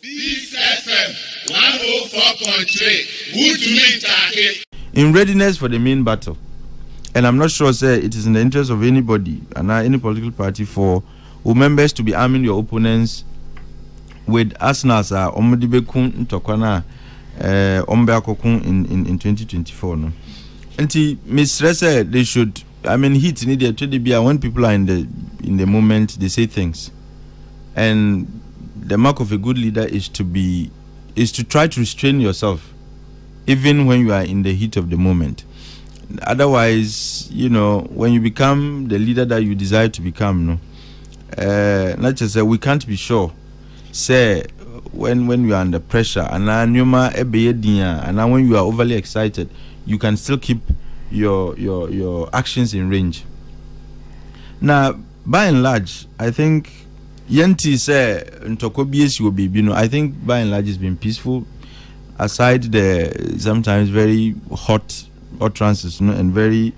This FM 104.3. Good to meet Atik. In readiness for the main battle. And I'm not sure, sir, it is in the interest of anybody and any political party for members to be arming your opponents with arsenals omodibekun ntokwana ombeakokun in 2024. No? And Mr. said they should, heat needed to be when people are in the moment, they say things. And the mark of a good leader is to try to restrain yourself, even when you are in the heat of the moment. Otherwise, when you become the leader that you desire to become, not just we can't be sure. Say when you are under pressure, and when you are overly excited, you can still keep your actions in range. Now, by and large, I think Yenti say Ntokobies will be, I think by and large it's been peaceful, aside the sometimes very hot utterances, and very,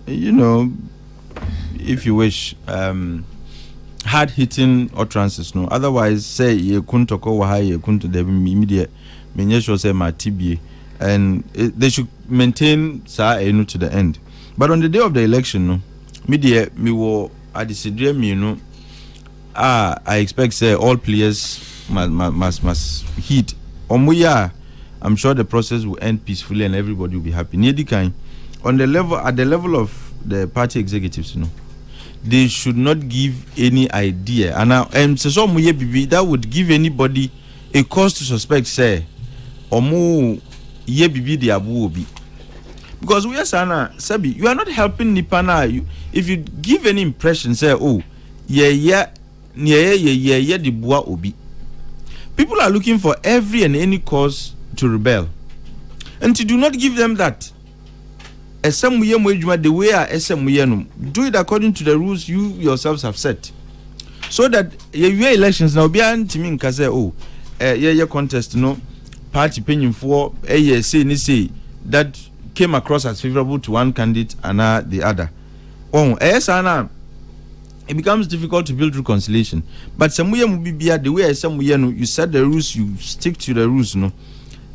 if you wish, hard hitting utterances. Otherwise, say ye kuntoko waha ye kunto de immediate menyesho say matibie, and they should maintain sa enu to the end. But on the day of the election, media me wo adisidre me I expect say all players must heed. Omuya, I'm sure the process will end peacefully and everybody will be happy. On the level, at the level of the party executives, they should not give any idea. And so that would give anybody a cause to suspect, say, Omu ye bibi di abu obi. Because we are sana, Sabi, you are not helping Nipana. If you give any impression, say, oh, yeah, the bua obi. People are looking for every and any cause to rebel, and to do not give them that. The way do it according to the rules you yourselves have set, so that your elections now be anti contest party paying for say that came across as favorable to one candidate and the other. It becomes difficult to build reconciliation. But the way you set the rules, you stick to the rules.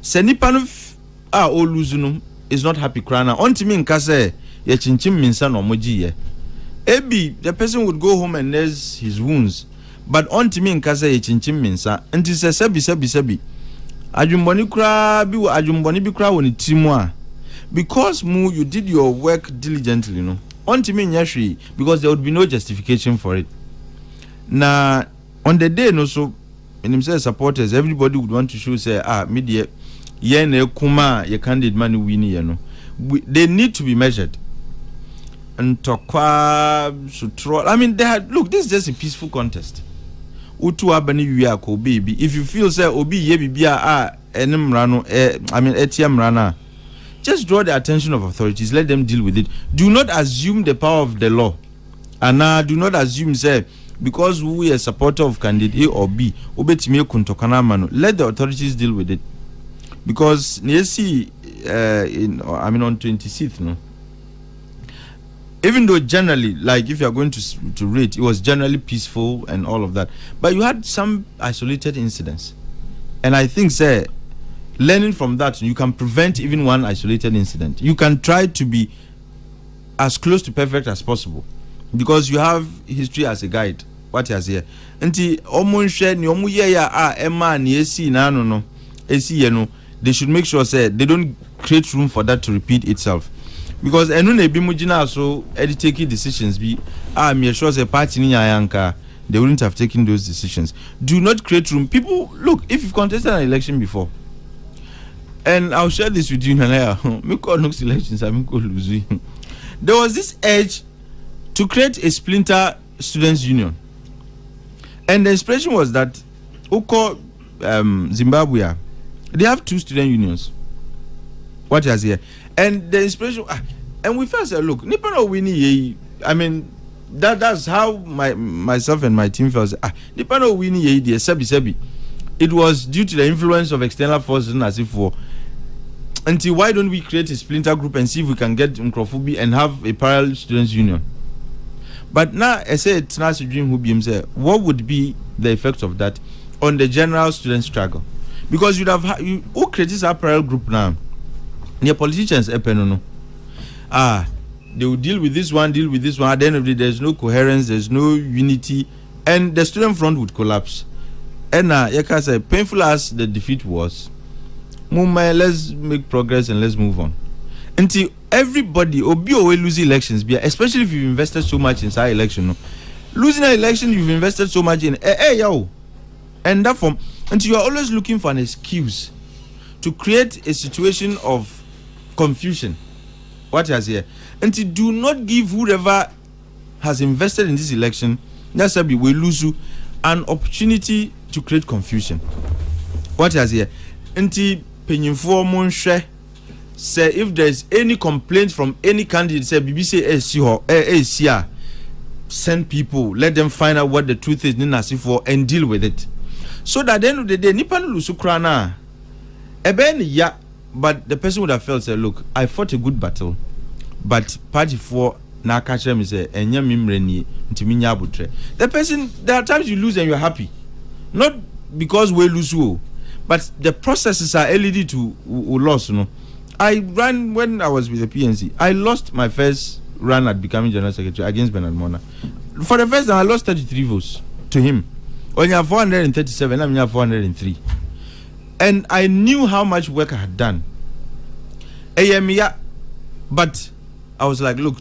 Senipano lose is not happy crana. On to me in Kase, ye chinchim minsan or moji. Ebi, the person would go home and nurse his wounds. But on to me in Kase, ye chinchim minsa. And it says, Sebi. Ajumboni kra, bi ajumboni bi kra woni timwa. Because you did your work diligently, On to me in because there would be no justification for it. Now, on the day, so in himself supporters, everybody would want to show, say, media, kuma, your candidate money winning, They need to be measured. And Tokwa, Sutro, they had, look, this is just a peaceful contest. Utu abani wiyako, baby. If you feel, say, obi ye bibia, enem rano, etiam rana. Just draw the attention of authorities. Let them deal with it. Do not assume the power of the law. And do not assume, say, because we are a supporter of candidate A or B, let the authorities deal with it. Because on 26th, even though generally, like if you are going to rate, it was generally peaceful and all of that. But you had some isolated incidents. And I think, say, learning from that, you can prevent even one isolated incident. You can try to be as close to perfect as possible because you have history as a guide. What is here? Nti omunhwe ni omuye ya ema ni esi na no esi they should make sure say they don't create room for that to repeat itself. Because enu na ebi mugina so taking decisions be me sure say party ni yanka they wouldn't have taken those decisions. Do not create room. People, look, if you've contested an election before, and I'll share this with you, Nanaya. There was this urge to create a splinter students' union. And the inspiration was that Uko Zimbabwe, they have 2 student unions. What is here? And the inspiration, and we first said, look, Nipano Winnie, that's how myself and my team felt. Nipano Winnie, the Sebi. It was due to the influence of external forces as if for until why don't we create a splinter group and see if we can get Nkrofubi and have a parallel students union. But now I say it's not a dream who be himself. What would be the effect of that on the general student struggle. Because you'd have you who creates a parallel group now. Near politicians, they will deal with this one. At the end of the day, there's no coherence, there's no unity, and the student front would collapse. And say, painful as the defeat was, let's make progress and let's move on. Until everybody will lose elections, especially if you've invested so much in our election. Losing an election you've invested so much in, and that form, until you are always looking for an excuse to create a situation of confusion. What has here? Until do not give whoever has invested in this election, that's why we lose you an opportunity to create confusion. What has here? Until paying for monshare. Say if there is any complaint from any candidate, say BBC ACR, send people, let them find out what the truth is, and deal with it. So that at the end of the day, Nipan Lusukrana, but the person would have felt, say, look, I fought a good battle, but party for Nakacha me say, and Yamimreni, Timinya Butre. The person, there are times you lose and you're happy, not because we lose, but the processes are LED to loss, I ran when I was with the PNC. I lost my first run at becoming General Secretary against Bernard Mona. For the first time, I lost 33 votes to him. When you have 437, I'm here 403. And I knew how much work I had done. But I was like, look,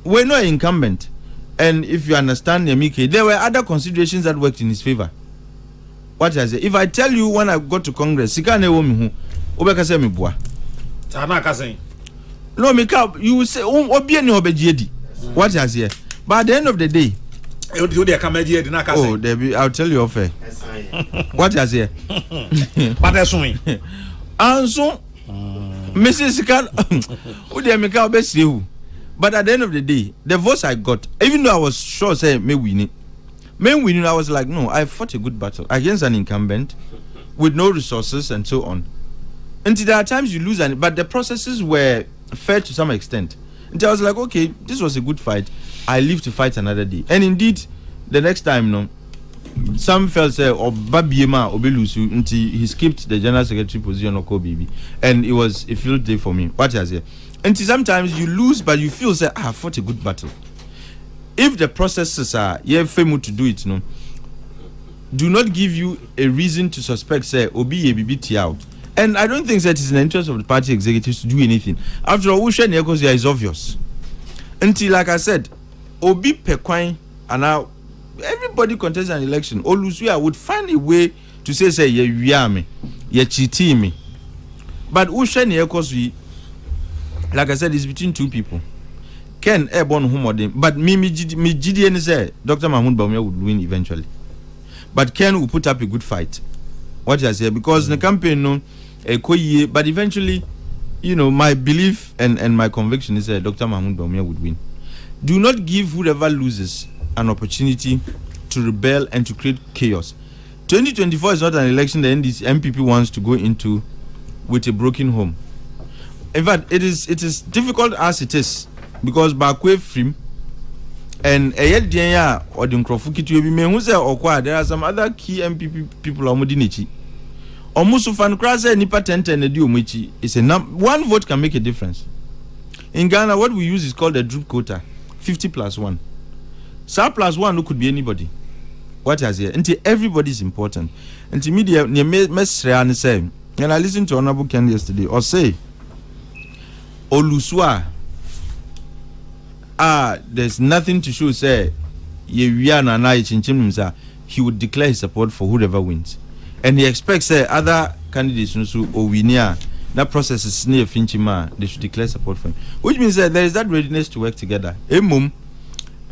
we're not incumbent. And if you understand Yamike, there were other considerations that worked in his favor. What I say? If I tell you when I got to Congress, no, you will say, what I say? But at the end of the day, I'll tell you off. What I say? But that's me. And so, Mrs. But at the end of the day, the votes I got, even though I was sure, say, may win it. I was like, no, I fought a good battle against an incumbent with no resources and so on. Until there are times you lose, but the processes were fair to some extent. Until I was like, okay, this was a good fight. I live to fight another day. And indeed, the next time, some felt say, or Babiema Obelusu, until he skipped the general secretary position of Kobe. And it was a field day for me. What I say? Until sometimes you lose, but you feel say, I fought a good battle. If the processes are famous to do it, do not give you a reason to suspect, say, Obi BBT out. And I don't think that it's in the interest of the party executives to do anything. After all, Usha Nekosia is obvious. Until, like I said, Obi Pekwine, and now everybody contests an election, Olusuya would find a way to say, you are me, you cheating me. But Usha Nekosia, like I said, it's between two people. Ken Ebon Humodin, but me GDN say Dr. Mahmoud Baumia would win eventually. But Ken will put up a good fight. What I say, because in the campaign, but eventually, my belief and my conviction is that Dr. Mahmoud Baumia would win. Do not give whoever loses an opportunity to rebel and to create chaos. 2024 is not an election the NPP wants to go into with a broken home. In fact, it is difficult as it is, because Bakwe Frim and Ayedia or the Nkrofuki to be Mehusa or Kwa, there are some other key MPP people on Mudinichi. Or Musufan Krasa Nipa Tente and the Diomichi is one vote can make a difference. In Ghana, what we use is called the droop quota, 50+1. SAR +1 who could be anybody. What has here? Until everybody is important. Until media and say, and I listened to Honorable Ken yesterday, or say, Olusua. There's nothing to show, say, he would declare his support for whoever wins. And he expects, say, other candidates also, or winner, that process is near Finchima, they should declare support for him. Which means that there is that readiness to work together.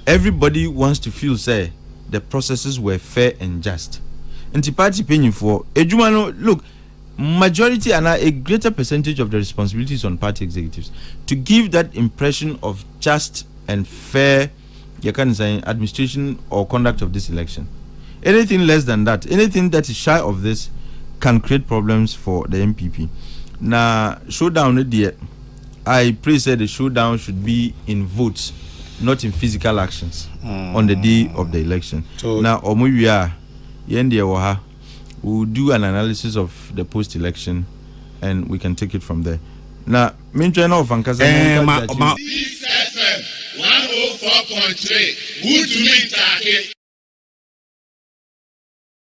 Everybody wants to feel, say, the processes were fair and just. And the party paying for, look, majority and a greater percentage of the responsibilities on party executives to give that impression of just and fair, you can say, administration or conduct of this election. Anything less than that, anything that is shy of this, can create problems for the NPP. Now, showdown, I pray say the showdown should be in votes, not in physical actions on the day of the election. So, now, Omuya, Yendia Waha. we'll do an analysis of the post-election, and we can take it from there. Now, me join off and This FM 104.3. Who to me, Taki?